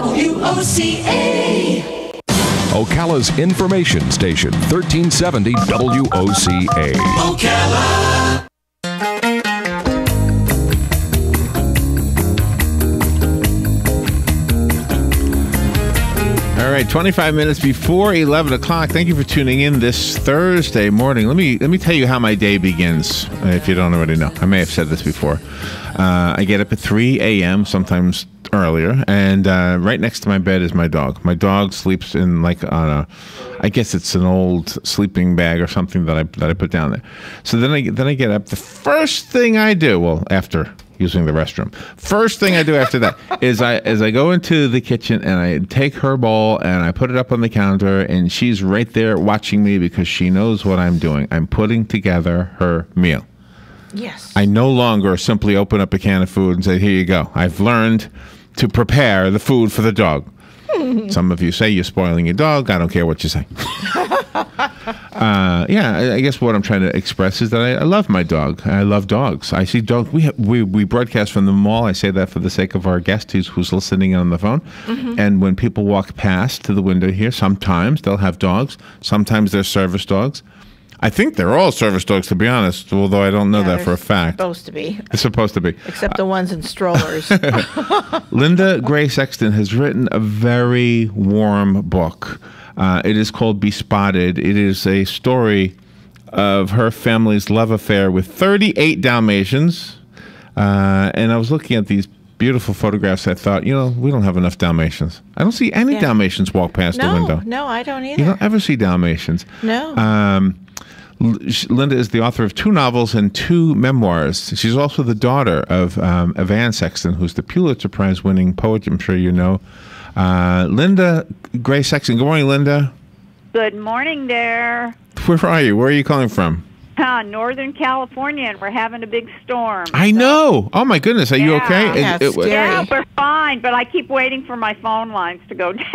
WOCA. Ocala's information station, 1370 WOCA. Ocala. All right, 25 minutes before 11 o'clock. Thank you for tuning in this Thursday morning. Let me tell you how my day begins, if you don't already know. I may have said this before. I get up at 3 a.m., sometimes earlier, and right next to my bed is my dog. My dog sleeps in I guess it's an old sleeping bag or something that I put down there. So then I get up. The first thing I do, well, after using the restroom, first thing I do after that is I go into the kitchen and I take her bowl and I put it up on the counter, and she's right there watching me because she knows what I'm doing. I'm putting together her meal. Yes. I no longer simply open up a can of food and say, here you go. I've learned to prepare the food for the dog. Some of you say you're spoiling your dog. I don't care what you say. I guess what I'm trying to express is that I love my dog. I love dogs. I see dogs. We broadcast from the mall. I say that for the sake of our guest who's listening on the phone. Mm-hmm. And when people walk past to the window here, sometimes they'll have dogs. Sometimes they're service dogs. I think they're all service dogs, to be honest, although I don't know that for a fact. Supposed to be. It's supposed to be. Except the ones in strollers. Linda Gray Sexton has written a very warm book. It is called Bespotted. It is a story of her family's love affair with 38 Dalmatians. And I was looking at these beautiful photographs. I thought, we don't have enough Dalmatians. I don't see any Dalmatians walk past the window. No, I don't either. You don't ever see Dalmatians. No. Linda is the author of 2 novels and 2 memoirs. She's also the daughter of Van Sexton, who's the Pulitzer Prize-winning poet. I'm sure you know. Linda Gray Sexton. Good morning, Linda. Good morning there. Where are you? Where are you calling from? Northern California, and we're having a big storm. I know. Oh, my goodness. Are you okay? Yeah, we're fine, but I keep waiting for my phone lines to go down.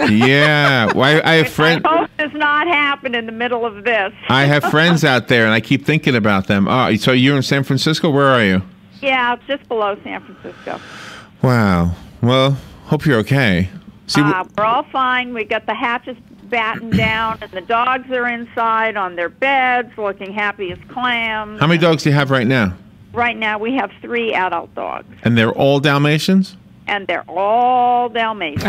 Yeah. Well, I have friends. I hope does not happen in the middle of this. I have friends out there, and I keep thinking about them. Oh, so you're in San Francisco? Where are you? Yeah, just below San Francisco. Wow. Well, hope you're okay. See, we're all fine. We got the hatches battened down, and the dogs are inside on their beds, looking happy as clams. How many dogs do you have right now? Right now, we have 3 adult dogs. And they're all Dalmatians? And they're all Dalmatians.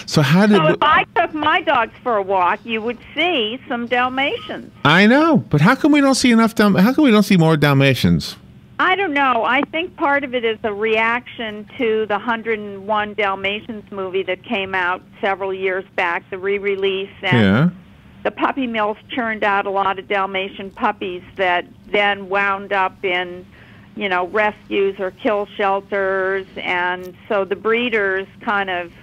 So if I took my dogs for a walk, you would see some Dalmatians. I know, but how come we don't see enough? How come we don't see more Dalmatians? I don't know. I think part of it is a reaction to the 101 Dalmatians movie that came out several years back, the re-release. And the puppy mills churned out a lot of Dalmatian puppies that then wound up in, rescues or kill shelters. And so the breeders kind of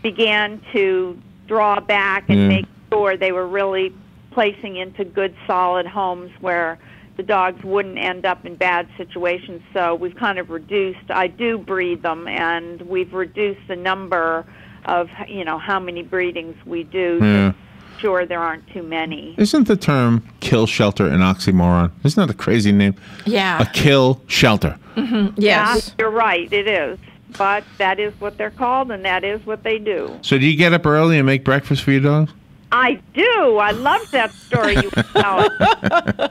began to draw back and make sure they were really placing into good, solid homes where the dogs wouldn't end up in bad situations. So we've kind of reduced, I do breed them, and we've reduced the number of, how many breedings we do to make sure there aren't too many. Isn't the term kill shelter an oxymoron? Isn't that a crazy name? Yeah. A kill shelter. Mm-hmm. Yes. Yeah, you're right, it is. But that is what they're called, and that is what they do. So do you get up early and make breakfast for your dogs? I do. I love that story you were telling.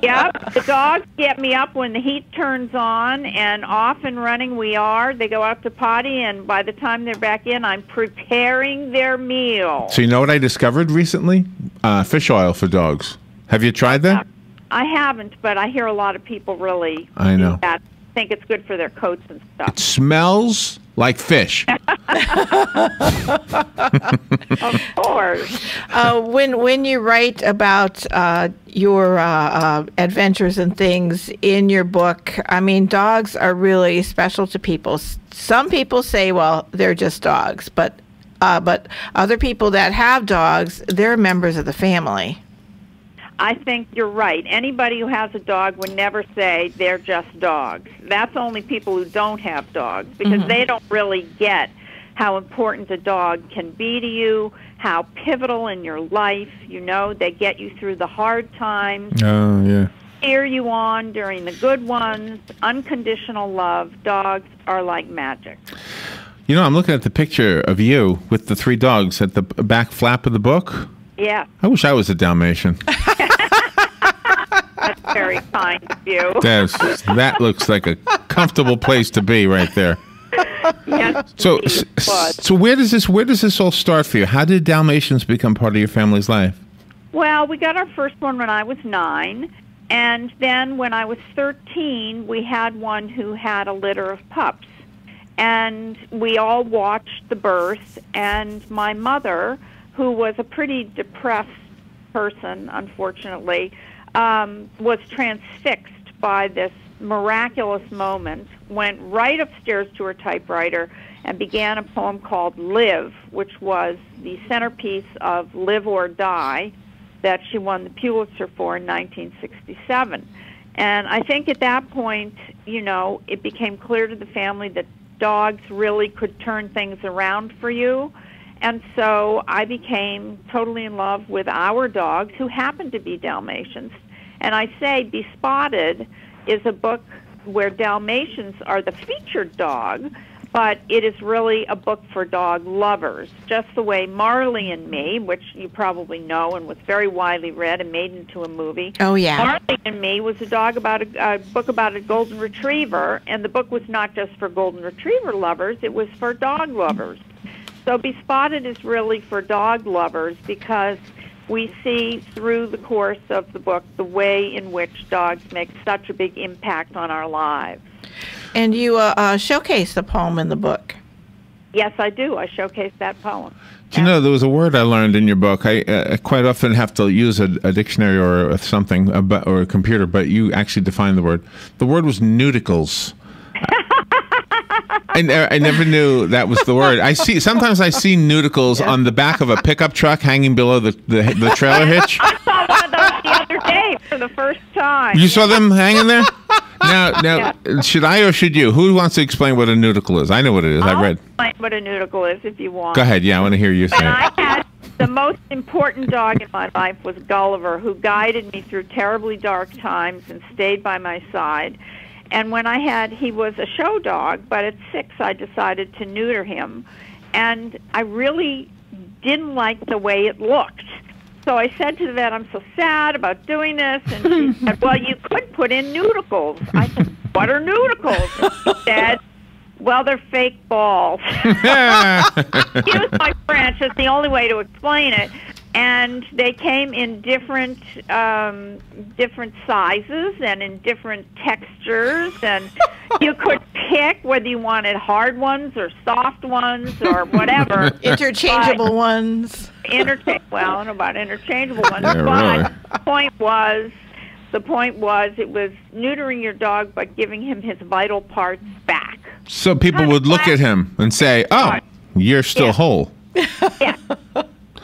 Yep. The dogs get me up when the heat turns on, and off and running we are. They go out to potty, and by the time they're back in, I'm preparing their meal. So you know what I discovered recently? Fish oil for dogs. Have you tried that? I haven't, but I hear a lot of people really I know. do that. Think it's good for their coats and stuff. It smells like fish. Of course. When you write about your adventures and things in your book, I mean, dogs are really special to people. Some people say, well, they're just dogs, but other people that have dogs, they're members of the family. I think you're right. Anybody who has a dog would never say they're just dogs. That's only people who don't have dogs, because they don't really get how important a dog can be to you, how pivotal in your life. They get you through the hard times. Oh, yeah. Cheer you on during the good ones. Unconditional love. Dogs are like magic. You know, I'm looking at the picture of you with the 3 dogs at the back flap of the book. Yeah. I wish I was a Dalmatian. That's very kind of you. That looks like a comfortable place to be right there. Yes, So, indeed it was. so where does this all start for you? How did Dalmatians become part of your family's life? Well, we got our first one when I was 9, and then when I was 13, we had one who had a litter of pups. And we all watched the birth, and my mother, who was a pretty depressed person, unfortunately, was transfixed by this miraculous moment, went right upstairs to her typewriter and began a poem called Live, which was the centerpiece of Live or Die that she won the Pulitzer for in 1967. And I think at that point, you know, it became clear to the family that dogs really could turn things around for you. And so I became totally in love with our dogs, who happened to be Dalmatians. And I say Bespotted is a book where Dalmatians are the featured dog, but it is really a book for dog lovers, just the way Marley and Me, which you probably know and was very widely read and made into a movie. Oh, yeah. Marley and Me was a book about a golden retriever, and the book was not just for golden retriever lovers, it was for dog lovers. So Bespotted is really for dog lovers because we see through the course of the book the way in which dogs make such a big impact on our lives. And you showcase the poem in the book. Yes, I do. I showcase that poem. Do you know, there was a word I learned in your book. I quite often have to use a dictionary or something, or a computer, but you actually defined the word. The word was nudicles. I never knew that was the word. Sometimes I see nudicles on the back of a pickup truck hanging below the trailer hitch. I saw one of those the other day for the first time. You saw them hanging there? Now, should I or should you? Who wants to explain what a nudicle is? I know what it is. I read. I'll explain what a nudicle is if you want. Go ahead. Yeah, I want to hear you say And it. I had the most important dog in my life was Gulliver, who guided me through terribly dark times and stayed by my side. And when he was a show dog, but at 6 I decided to neuter him. And I really didn't like the way it looked. So I said to the vet, I'm so sad about doing this. And she said, well, you could put in nudicles. I said, what are nudicles? And she said, well, they're fake balls. Use my French. It's the only way to explain it. And they came in different sizes and in different textures, and you could pick whether you wanted hard ones or soft ones or whatever. Interchangeable ones. Well, I don't know about interchangeable ones. Yeah, but really. the point was it was neutering your dog but giving him his vital parts back. So people would look at him and say, oh, you're still whole. Yeah.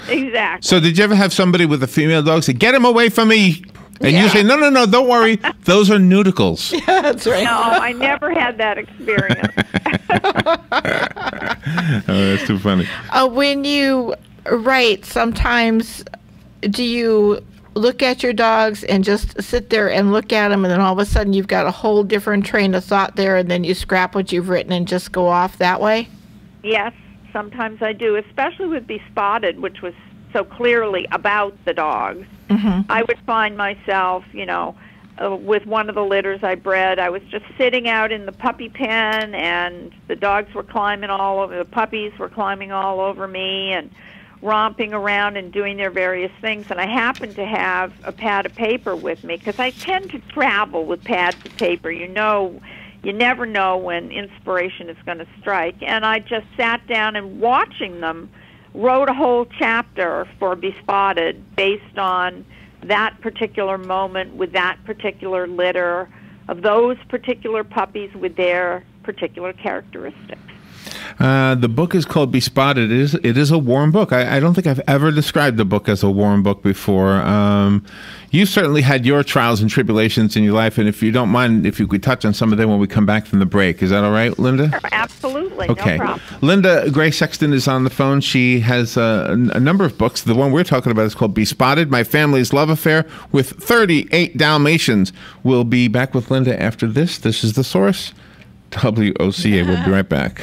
Exactly. So did you ever have somebody with a female dog say, get him away from me? And you say, no, don't worry. Those are nudicles. Yeah, that's right. No, I never had that experience. Oh, that's too funny. When you write, sometimes do you look at your dogs and just sit there and look at them, and then all of a sudden you've got a whole different train of thought there, and then you scrap what you've written and just go off that way? Yes, sometimes I do, especially with Bespotted, which was so clearly about the dogs. Mm-hmm. I would find myself, with one of the litters I bred, I was just sitting out in the puppy pen, and the dogs were climbing all over, the puppies were climbing all over me and romping around and doing their various things. And I happened to have a pad of paper with me because I tend to travel with pads of paper. You never know when inspiration is going to strike. And I just sat down and watching them, wrote a whole chapter for Bespotted based on that particular moment with that particular litter of those particular puppies with their particular characteristics. The book is called Bespotted. It is a warm book. I don't think I've ever described the book as a warm book before. You certainly had your trials and tribulations in your life, and if you don't mind, if you could touch on some of them when we come back from the break. Is that all right, Linda? Sure, absolutely. Okay. No problem. Linda Gray Sexton is on the phone. She has a number of books. The one we're talking about is called Bespotted, My Family's Love Affair with 38 Dalmatians. We'll be back with Linda after this. This is The Source. WOCA. We'll be right back.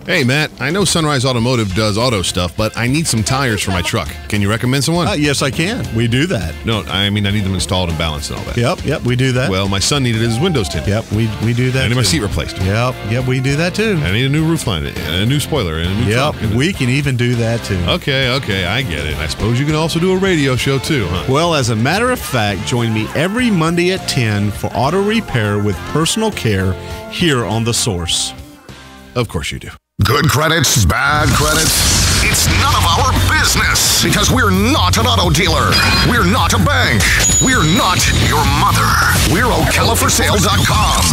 Hey, Matt, I know Sunrise Automotive does auto stuff, but I need some tires for my truck. Can you recommend someone? Yes, I can. We do that. No, I mean I need them installed and balanced and all that. Yep, we do that. Well, my son needed his windows tinted. Yep, we do that. I need my seat replaced. Yep, we do that too. I need a new roof line, and a new spoiler, and a new trunk. We can even do that too. Okay, I get it. I suppose you can also do a radio show too, huh? Well, as a matter of fact, join me every Monday at 10 for auto repair with personal care here on The Source. Of course you do. Good credits, bad credits. It's none of our business because we're not an auto dealer. We're not a bank. We're not your mother. We're OcalaForSale.com.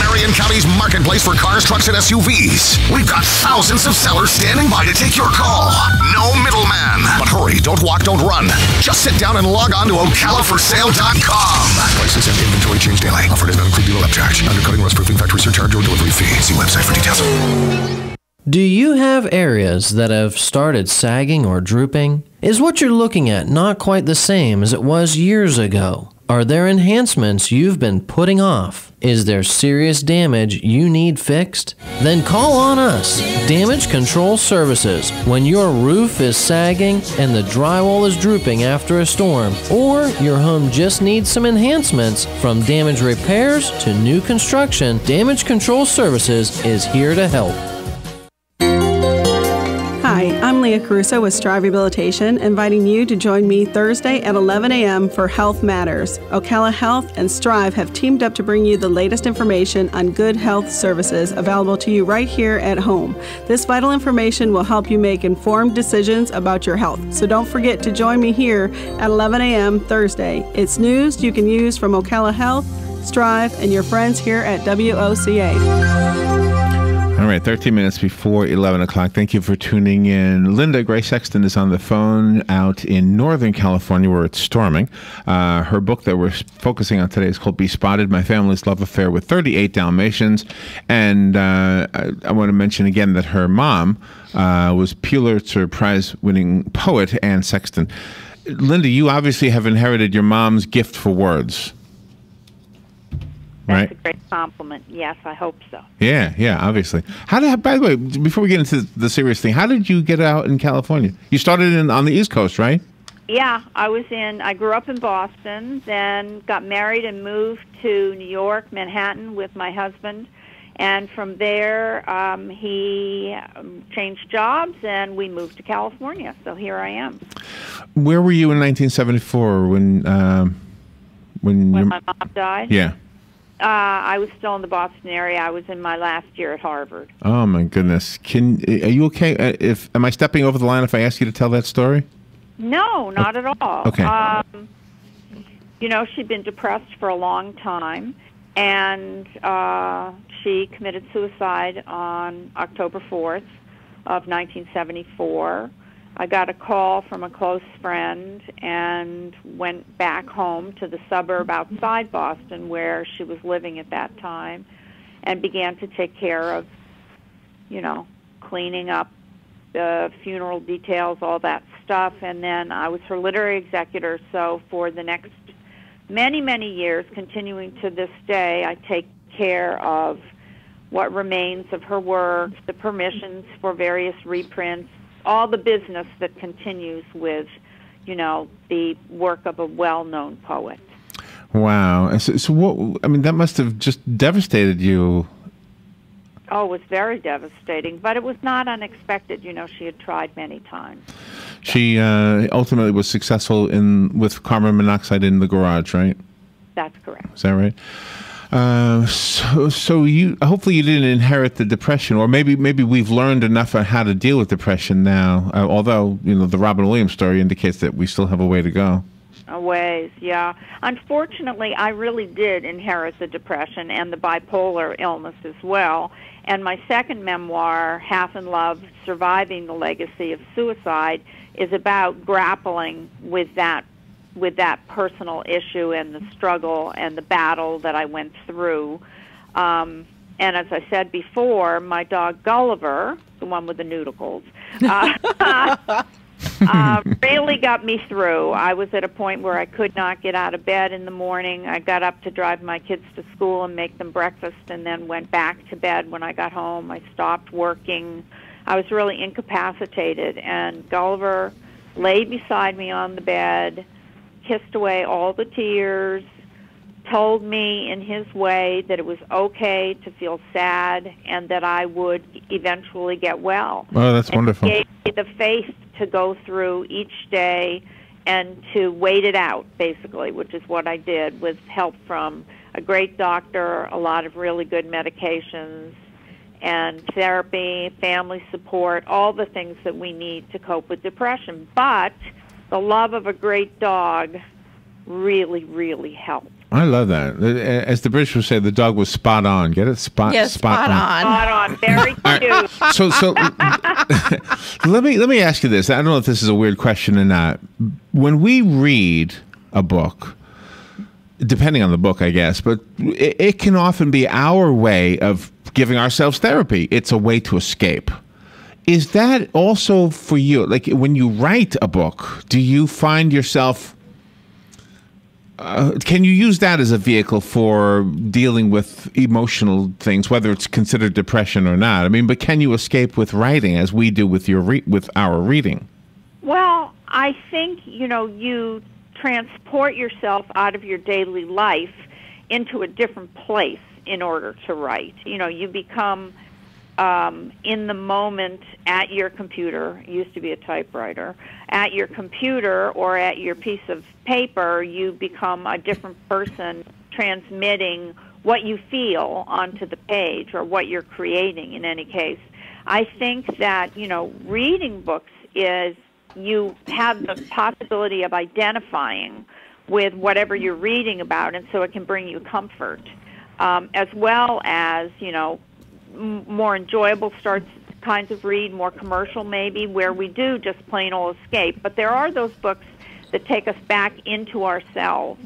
Marion County's marketplace for cars, trucks, and SUVs. We've got thousands of sellers standing by to take your call. No middleman. But hurry, don't walk, don't run. Just sit down and log on to OcalaForSale.com. Prices and inventory change daily. Offer does not include dealer upcharge. Undercutting, rust-proofing, factory surcharge, or delivery fee. See website for details. Do you have areas that have started sagging or drooping? Is what you're looking at not quite the same as it was years ago? Are there enhancements you've been putting off? Is there serious damage you need fixed? Then call on us, Damage Control Services, when your roof is sagging and the drywall is drooping after a storm, or your home just needs some enhancements. From damage repairs to new construction, Damage Control Services is here to help. Hi, I'm Leah Caruso with Strive Rehabilitation, inviting you to join me Thursday at 11 a.m. for Health Matters. Ocala Health and Strive have teamed up to bring you the latest information on good health services available to you right here at home. This vital information will help you make informed decisions about your health. So don't forget to join me here at 11 a.m. Thursday. It's news you can use from Ocala Health, Strive, and your friends here at WOCA. All right, 13 minutes before 11 o'clock. Thank you for tuning in. Linda Gray Sexton is on the phone out in Northern California where it's storming. Her book that we're focusing on today is called Bespotted, My Family's Love Affair with 38 Dalmatians. And I want to mention again that her mom was Pulitzer Prize-winning poet Anne Sexton. Linda, you obviously have inherited your mom's gift for words. That's a great compliment. Yes, I hope so. Yeah, obviously. By the way, before we get into the serious thing, how did you get out in California? You started on the East Coast, right? Yeah, I grew up in Boston, then got married and moved to New York, Manhattan with my husband. And from there, he changed jobs and we moved to California. So here I am. Where were you in 1974 when my mom died? Yeah. I was still in the Boston area. I was in my last year at Harvard. Oh my goodness! Are you okay? Am I stepping over the line if I ask you to tell that story? No, not at all. Okay. She'd been depressed for a long time, and she committed suicide on October 4th of 1974. I got a call from a close friend and went back home to the suburb outside Boston where she was living at that time and began to take care of, cleaning up the funeral details, all that stuff. And then I was her literary executor, so for the next many, many years, continuing to this day, I take care of what remains of her work, the permissions for various reprints, all the business that continues with, the work of a well-known poet. Wow. So what, that must have just devastated you. Oh, it was very devastating, but it was not unexpected. She had tried many times. She ultimately was successful with carbon monoxide in the garage, right? That's correct. Is that right? So you hopefully you didn't inherit the depression, or maybe we've learned enough on how to deal with depression now. Although the Robin Williams story indicates that we still have a way to go. A ways, yeah. Unfortunately, I really did inherit the depression and the bipolar illness as well. And my second memoir, Half in Love: Surviving the Legacy of Suicide, is about grappling with that personal issue and the struggle and the battle that I went through. And as I said before, my dog Gulliver, the one with the noodles, really got me through. I was at a point where I could not get out of bed in the morning. I got up to drive my kids to school and make them breakfast, and then went back to bed when I got home. I stopped working. I was really incapacitated, and Gulliver lay beside me on the bed, kissed away all the tears, told me in his way that it was okay to feel sad and that I would eventually get well. Oh, that's wonderful. He gave me the faith to go through each day and to wait it out, basically, which is what I did, with help from a great doctor, a lot of really good medications, and therapy, family support, all the things that we need to cope with depression. But the love of a great dog really, really helps. I love that. As the British would say, the dog was spot on. Get it? Spot on. Spot on. Very cute. So let me ask you this. I don't know if this is a weird question or not. When we read a book, depending on the book, I guess, but it can often be our way of giving ourselves therapy. It's a way to escape. Is that also for you? Like when you write a book, do you find yourself... can you use that as a vehicle for dealing with emotional things, whether it's considered depression or not? I mean, but can you escape with writing as we do with with our reading? Well, I think, you transport yourself out of your daily life into a different place in order to write. You become in the moment at your computer. It used to be a typewriter. At your computer or at your piece of paper, you become a different person transmitting what you feel onto the page, or what you're creating in any case. I think that, reading books is, you have the possibility of identifying with whatever you're reading about, and so it can bring you comfort, as well as, more enjoyable kinds of read, more commercial maybe, where we do just plain old escape. But there are those books that take us back into ourselves.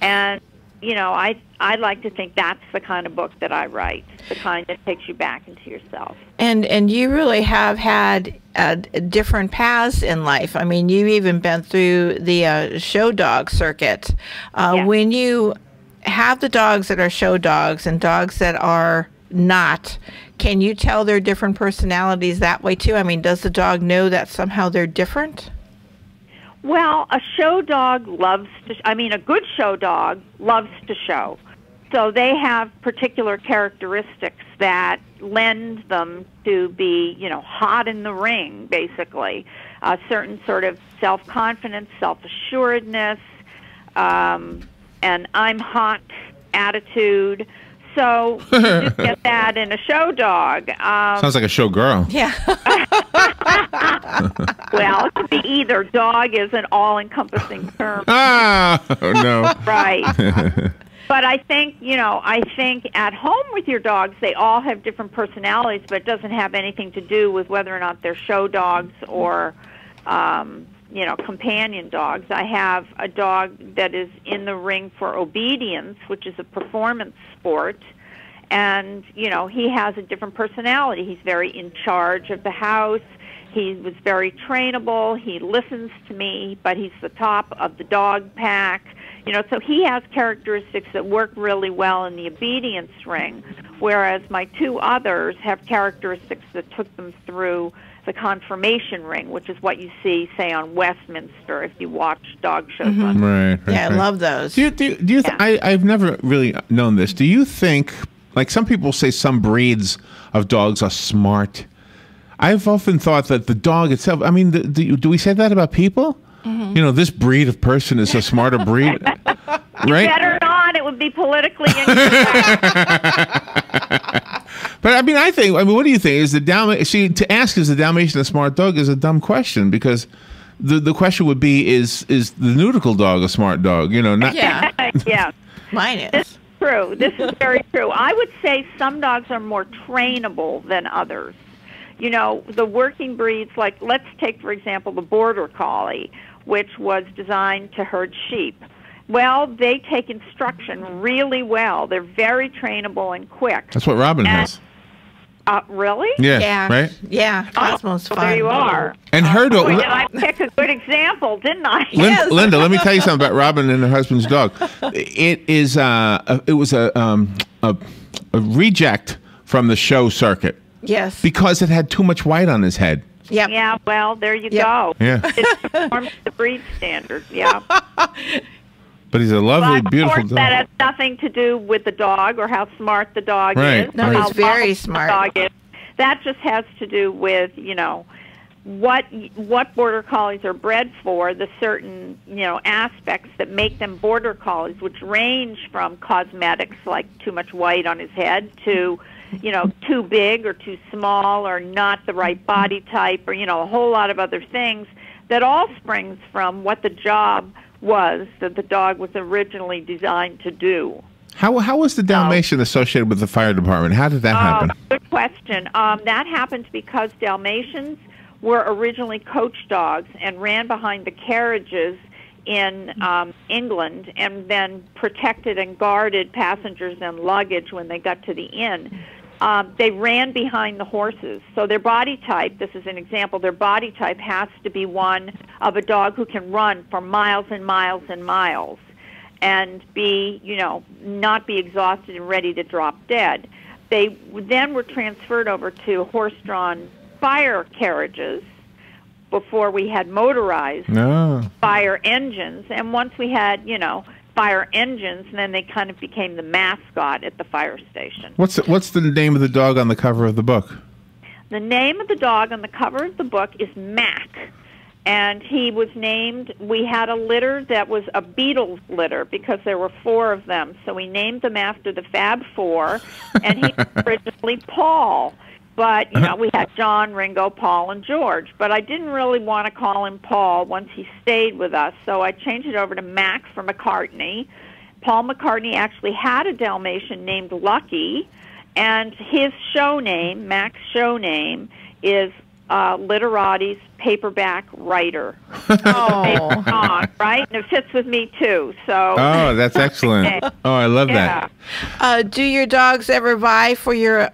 And, I like to think that's the kind of book that I write, the kind that takes you back into yourself. And you really have had different paths in life. I mean, you've even been through the show dog circuit. Yeah. When you have the dogs that are show dogs and dogs that are not, can you tell their different personalities that way too? I mean, does the dog know that somehow they're different? Well, a show dog loves to, a good show dog loves to show. So they have particular characteristics that lend them to be, hot in the ring, basically. A certain sort of self-confidence, self-assuredness, and I'm hot attitude. So you just get that in a show dog. Sounds like a show girl. Yeah. Well, it could be either. Dog is an all-encompassing term. Oh, no. Right. But I think, at home with your dogs, they all have different personalities, but it doesn't have anything to do with whether or not they're show dogs or, companion dogs. I have a dog that is in the ring for obedience, which is a performance sport. And, he has a different personality. He's very in charge of the house. He was very trainable. He listens to me, but he's the top of the dog pack. So he has characteristics that work really well in the obedience ring, whereas my two others have characteristics that took them through the confirmation ring, which is what you see, say, on Westminster if you watch dog shows. Mm-hmm. Right. Yeah, I love those. I've never really known this. Do you think, like some people say some breeds of dogs are smart? I've often thought that the dog itself, do we say that about people? Mm-hmm. This breed of person is a smarter breed, right? Better not. It would be politically incorrect. But I think, what do you think? Is to ask is the Dalmatian a smart dog is a dumb question, because the question would be, is the Noodle dog a smart dog? Not. Yeah. Yeah. Mine is. This is true. This is very true. I would say some dogs are more trainable than others. The working breeds, like let's take, for example, the Border Collie, which was designed to herd sheep. Well, they take instruction really well. They're very trainable and quick. That's what Robin has. Really? Yeah. Right? Yeah, Cosmo's fun. There you are. And her dog. Did I pick a good example, didn't I? Yes. Linda, let me tell you something about Robin and her husband's dog. It was a reject from the show circuit. Yes. Because it had too much white on his head. Yep. Yeah, well, there you go. Yeah. It conforms to the breed standard, yeah. But he's a lovely, but beautiful of course, dog. that has nothing to do with the dog or how smart the dog Right. is. No, or he's how very lovable smart. The dog is. That just has to do with, what Border Collies are bred for, the certain, aspects that make them Border Collies, which range from cosmetics like too much white on his head to, too big or too small or not the right body type or, a whole lot of other things that all springs from what the job was that the dog was originally designed to do. How was the Dalmatian associated with the fire department? How did that happen? Good question. That happened because Dalmatians were originally coach dogs and ran behind the carriages in England and then protected and guarded passengers and luggage when they got to the inn. They ran behind the horses. So their body type, this is an example, their body type has to be one of a dog who can run for miles and miles and miles and be, not be exhausted and ready to drop dead. They then were transferred over to horse-drawn fire carriages before we had motorized fire engines. And once we had, fire engines, and then they kind of became the mascot at the fire station. What's the name of the dog on the cover of the book? The name of the dog on the cover of the book is Mac, and he was named, we had a litter that was a Beatles litter because there were 4 of them, so we named them after the Fab Four, and he was originally Paul. But, we had John, Ringo, Paul, and George. But I didn't really want to call him Paul once he stayed with us, so I changed it over to Mac for McCartney. Paul McCartney actually had a Dalmatian named Lucky, and his show name, Mac's show name, is Literati's Paperback Writer. Oh. Song, right? And it fits with me, too. So. Oh, that's excellent. Oh, I love that. Do your dogs ever vie for your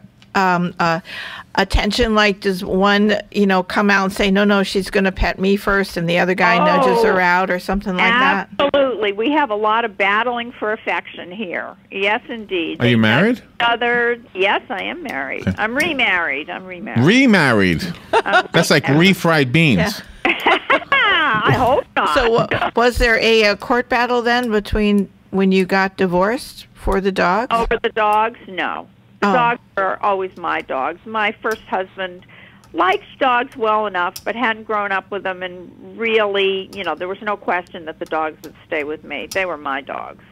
attention? Like, does one, come out and say, no, she's going to pet me first, and the other guy nudges her out or something like that? Absolutely. We have a lot of battling for affection here. Yes, indeed. Are you married? Yes, I am married. Okay. I'm remarried. Remarried? That's like refried beans. Yeah. I hope not. So was there a court battle then between when you got divorced for the dogs? Over the dogs? No. The dogs are always my dogs. My first husband liked dogs well enough, but hadn't grown up with them, and really, there was no question that the dogs would stay with me. They were my dogs.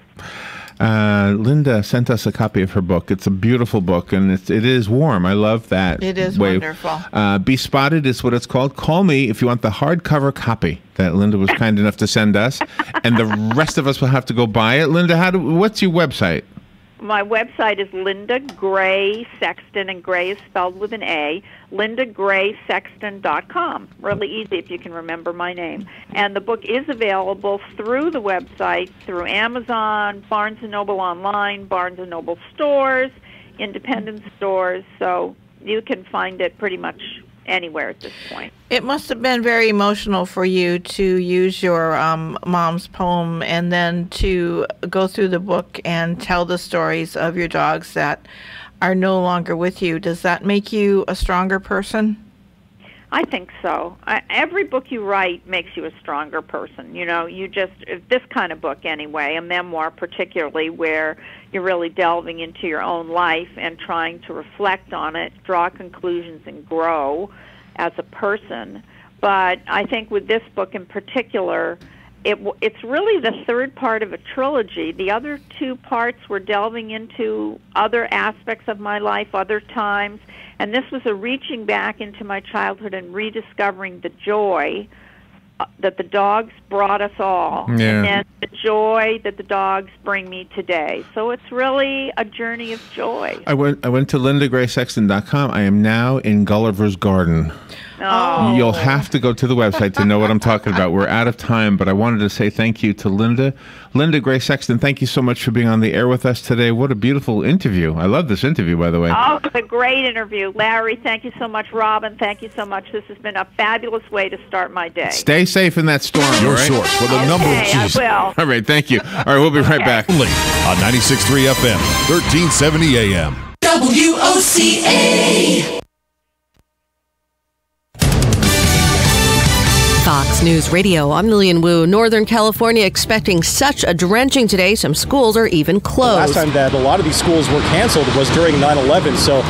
Linda sent us a copy of her book. It's a beautiful book, and it is warm. I love that. It is wonderful. Bespotted is what it's called. Call me if you want the hardcover copy that Linda was kind enough to send us, and the rest of us will have to go buy it. Linda, what's your website? My website is Linda Gray Sexton, and Gray is spelled with an A, lindagraysexton.com. Really easy if you can remember my name. And the book is available through the website, through Amazon, Barnes & Noble online, Barnes & Noble stores, independent stores, so you can find it pretty much anywhere at this point. It must have been very emotional for you to use your mom's poem and then to go through the book and tell the stories of your dogs that are no longer with you. Does that make you a stronger person? I think so. Every book you write makes you a stronger person. This kind of book anyway, a memoir particularly, where you're really delving into your own life and trying to reflect on it, draw conclusions, and grow as a person. But I think with this book in particular, it's really the third part of a trilogy. The other 2 parts were delving into other aspects of my life, other times, and this was a reaching back into my childhood and rediscovering the joy that the dogs brought us all. Yeah. And then the the joy that the dogs bring me today. So it's really a journey of joy. I went to LindaGraySexton.com. I am now in Gulliver's Garden. Oh. You'll have to go to the website to know what I'm talking about. We're out of time, but I wanted to say thank you to Linda. Linda Gray Sexton, thank you so much for being on the air with us today. What a beautiful interview. I love this interview, by the way. Oh, it's a great interview. Larry, thank you so much. Robin, thank you so much. This has been a fabulous way to start my day. Stay safe in that storm. Your right? source for the number of cheese. I will. All right, thank you. All right, we'll be right back. Only on 96.3 FM, 1370 AM. WOCA. Fox News Radio, I'm Lillian Wu. Northern California expecting such a drenching today, some schools are even closed. The last time that a lot of these schools were canceled was during 9/11, so